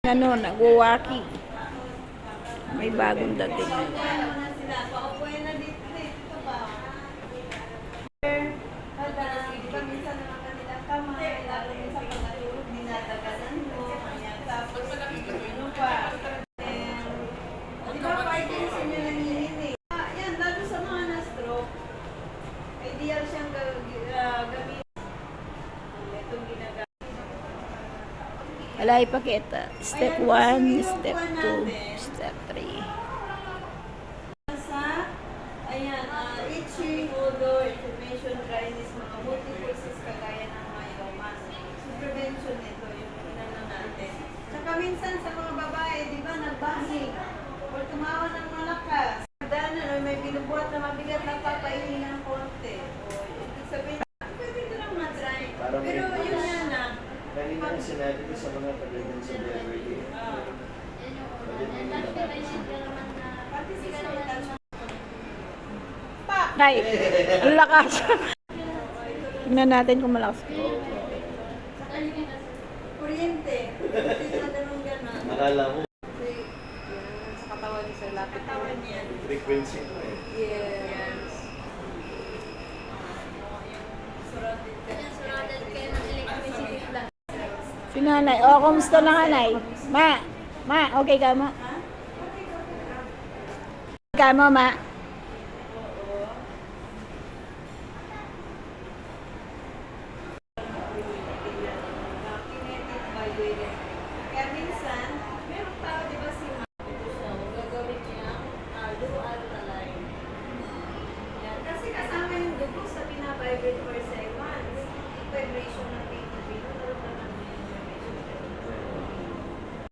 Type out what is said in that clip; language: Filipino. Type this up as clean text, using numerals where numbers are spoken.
Ano, nag-walkie. May bagong dating. Ideal siyang gamitin. Itong ginagawa. Wala ipakita. Step 1, step 2, step 3. Ayan, itching, odor, inflammation, dryness, mga multi-causes kagaya ng myoma. So, prevention ito yung inano natin. Saka minsan sa mga babae, di ba, nagbahing o tumawa ng malakas. Dahil may binubuhat na mabigat na papainin ng konti. O, ibig sabihin, pwede ko lang ma-dry. Pero yun nga na. Kanina ang sinabi ko sa mga kaibigan sa Beverly. Nay, ang lakas. Tingnan natin kung malakas. Kuryente. Hindi na ganun gano'n. Akala mo, Sa katawan niya, sa lapit katawan niya. frequency ko eh. Yes. Surrounded kayo ng electricity plus. Si nanay. O, kumusta na ka, nay? Ma, okay ka mo? Okay ka mo, ma?